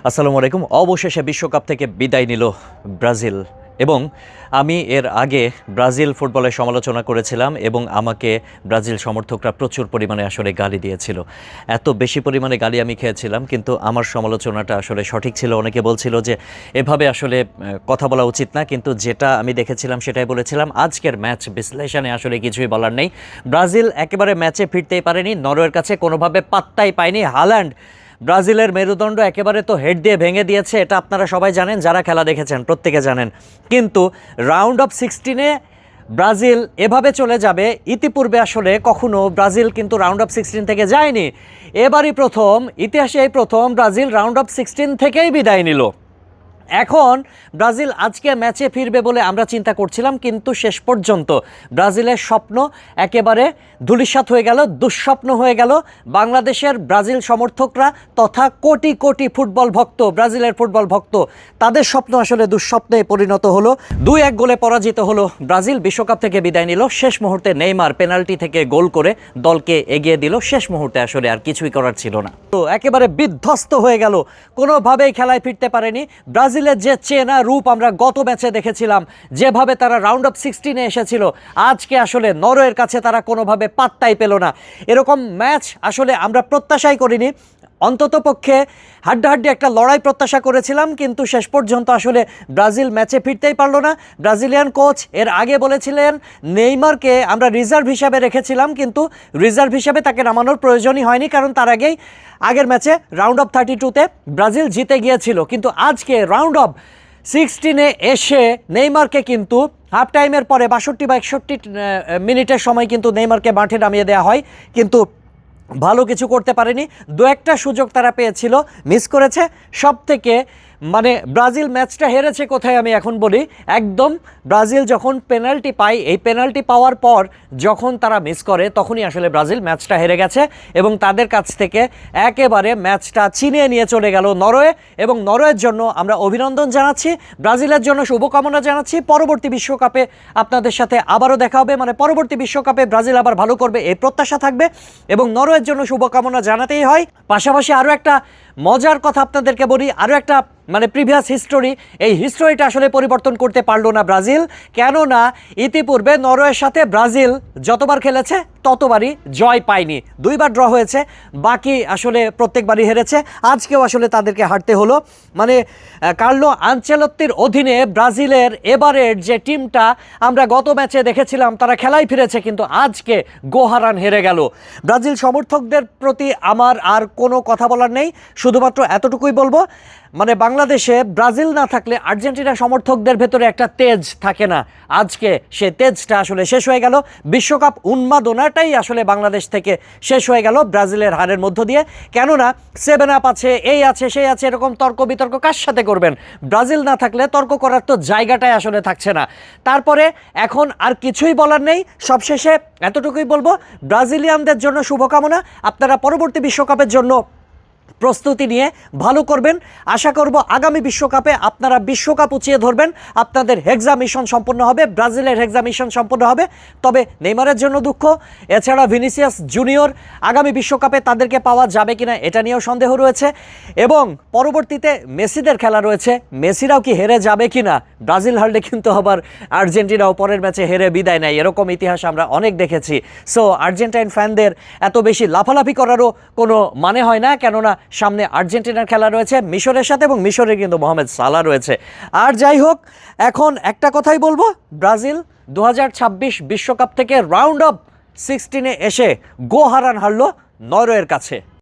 আসসালামু আলাইকুম। অবশেষে বিশ্বকাপ থেকে বিদায় নিল ব্রাজিল এবং আমি এর আগে ব্রাজিল ফুটবলের সমালোচনা করেছিলাম এবং আমাকে ব্রাজিল সমর্থকরা প্রচুর পরিমাণে আসলে গালি দিয়েছিল। এত বেশি পরিমাণে গালি আমি খেয়েছিলাম, কিন্তু আমার সমালোচনাটা আসলে সঠিক ছিল। অনেকে বলছিল যে এভাবে আসলে কথা বলা উচিত না, কিন্তু যেটা আমি দেখেছিলাম সেটাই বলেছিলাম। আজকের ম্যাচ বিশ্লেষণে আসলে কিছুই বলার নেই। ব্রাজিল একেবারে ম্যাচে ফিরতেই পারেনি, নরওয়ের কাছে কোনোভাবে পাত্তাই পায়নি। হাল্যান্ড ব্রাজিলের মেরুদণ্ড একেবারে তো হেড দিয়ে ভেঙে দিয়েছে, এটা আপনারা সবাই জানেন, যারা খেলা দেখেছেন প্রত্যেকে জানেন। কিন্তু রাউন্ড অফ 16-এ ব্রাজিল এভাবে চলে যাবে, ইতিপূর্বে আসলে কখনো ব্রাজিল কিন্তু রাউন্ড অফ 16 থেকে যায়নি। এবারই প্রথম, ইতিহাসে এই প্রথম ব্রাজিল রাউন্ড অফ 16 থেকেই বিদায় নিল। এখন ব্রাজিল আজকে ম্যাচে ফিরবে বলে আমরা চিন্তা করছিলাম, কিন্তু শেষ পর্যন্ত ব্রাজিলের স্বপ্ন একেবারে ধূলিসাৎ হয়ে গেল, দুঃস্বপ্ন হয়ে গেল। বাংলাদেশের ব্রাজিল সমর্থকরা তথা কোটি কোটি ফুটবল ভক্ত, ব্রাজিলের ফুটবল ভক্ত, তাদের স্বপ্ন আসলে দুঃস্বপ্নে পরিণত হলো। 2-1 গোলে পরাজিত হলো ব্রাজিল, বিশ্বকাপ থেকে বিদায় নিল। শেষ মুহূর্তে নেইমার পেনাল্টি থেকে গোল করে দলকে এগিয়ে দিল। শেষ মুহূর্তে আসলে আর কিছুই করার ছিল না, তো একেবারে বিধ্বস্ত হয়ে গেল, কোনোভাবেই খেলায় ফিরতে পারেনি। ব্রাজিলের যে চেনা রূপ আমরা গত ম্যাচে দেখেছিলাম, যেভাবে তারা রাউন্ড অফ 16-এ এসেছিল, আজকে আসলে নরওয়ের কাছে তারা কোনোভাবে পাত্তাই পেল না। এরকম ম্যাচ আসলে আমরা প্রত্যাশাই করিনি। অন্তত পক্ষে হাড্ডাহাড্ডি একটা লড়াই প্রত্যাশা করেছিলাম, কিন্তু শেষ পর্যন্ত আসলে ব্রাজিল ম্যাচে ফিরতেই পারলো না। ব্রাজিলিয়ান কোচ এর আগে বলেছিলেন নেইমারকে আমরা রিজার্ভ হিসাবে রেখেছিলাম, কিন্তু রিজার্ভ হিসাবে তাকে নামানোর প্রয়োজনই হয়নি, কারণ তার আগেই আগের ম্যাচে রাউন্ড অফ 32-তে ব্রাজিল জিতে গিয়েছিল। কিন্তু আজকে রাউন্ড অফ 16-এ এসে নেইমারকে কিন্তু হাফ টাইমের পরে 62 বা 61 মিনিটের সময় কিন্তু নেইমারকে মাঠে নামিয়ে দেওয়া হয়, কিন্তু ভালো কিছু করতে পারেনি। দু একটা সুযোগ তারা পেয়েছিল, মিস করেছে। সব থেকে ব্রাজিল ম্যাচটা হেরেছে কোথায় আমি এখন বলি, একদম ব্রাজিল যখন পেনাল্টি পায়, এই পেনাল্টি পাওয়ার পর যখন তারা মিস করে, তখনই আসলে ব্রাজিল ম্যাচটা হেরে গেছে এবং তাদের কাছ থেকে একেবারে ম্যাচটা ছিনিয়ে নিয়ে চলে গেল নরওয়ে। এবং নরওয়ের জন্য আমরা অভিনন্দন জানাচ্ছি, ব্রাজিলের জন্য শুভকামনা জানাচ্ছি। পরবর্তী বিশ্বকাপে আপনাদের সাথে আবারও দেখা হবে, পরবর্তী বিশ্বকাপে ব্রাজিল আবার ভালো করবে এই প্রত্যাশা থাকবে এবং নরওয়ের জন্য শুভকামনা জানাতেই হয়। পাশাপাশি আরও একটা মজার কথা আপনাদেরকে বলি, আরও একটা প্রিভিয়াস হিস্টোরি, এই হিস্টোরিটা আসলে পরিবর্তন করতে পারলো না ব্রাজিল, কেননা ইতিপূর্বে নরওয়ের সাথে ব্রাজিল যতবার খেলেছে ততবারই জয় পায়নি, 2বার ড্র হয়েছে, বাকি আসলে প্রত্যেকবারই হেরেছে। আজকেও আসলে তাদেরকে হারতে হলো। কার্লো আনচেলত্তির অধীনে ব্রাজিলের এবারের যে টিমটা আমরা গত ম্যাচে দেখেছিলাম, তারা খেলায় ফিরেছে, কিন্তু আজকে গোহারান হেরে গেল। ব্রাজিল সমর্থকদের প্রতি আমার আর কোনো কথা বলার নেই, শুধুমাত্র এতটুকুই বলবো, বাংলাদেশে ব্রাজিল না থাকলে আর্জেন্টিনা সমর্থকদের ভেতরে একটা তেজ থাকে না, আজকে সে তেজটা আসলে শেষ হয়ে গেল। বিশ্বকাপ উন্মাদনাটাই আসলে বাংলাদেশ থেকে শেষ হয়ে গেল ব্রাজিলের হারের মধ্য দিয়ে। কেননা 7 আপ আছে, এই আছে, সেই আছে, এরকম তর্ক বিতর্ক কার সাথে করবেন? ব্রাজিল না থাকলে তর্ক করার তো জায়গাটাই আসলে থাকছে না। তারপরে এখন আর কিছুই বলার নেই, সবশেষে এতটুকুই বলবো, ব্রাজিলিয়ানদের জন্য শুভকামনা। আপনারা পরবর্তী বিশ্বকাপের জন্য প্রস্তুতি নিয়ে ভালো করবেন। আশা করব আগামী বিশ্বকাপে আপনারা বিশ্বকাপ উঁচিয়ে ধরবেন, আপনাদের হেক্সা মিশন সম্পন্ন হবে, ব্রাজিলের হেক্সা মিশন সম্পন্ন হবে। তবে নেইমারের জন্য দুঃখ, এছাড়া ভিনিসিয়াস জুনিয়র আগামী বিশ্বকাপে তাদেরকে পাওয়া যাবে কিনা এটা নিয়েও সন্দেহ রয়েছে, এবং পরবর্তীতে মেসিদের খেলা রয়েছে, মেসিরাও কি হেরে যাবে কিনা? ব্রাজিল হারলে কিন্তু আবার আর্জেন্টিনাও পরের ম্যাচে হেরে বিদায় নেয়, এরকম ইতিহাস আমরা অনেক দেখেছি। সো আর্জেন্টাইন ফ্যানদের এত বেশি লাফালাফি করারও কোনো মানে হয় না, কেননা সামনে আর্জেন্টিনার খেলা রয়েছে মিশরের সাথে, এবং মিশরে কিন্তু মোহাম্মদ সালাহ রয়েছে। আর যাই হোক, এখন একটা কথাই বলবো, ব্রাজিল 2026 বিশ্বকাপ থেকে রাউন্ড অফ 16-এ এসে গোহারান হারলো নরওয়ের কাছে।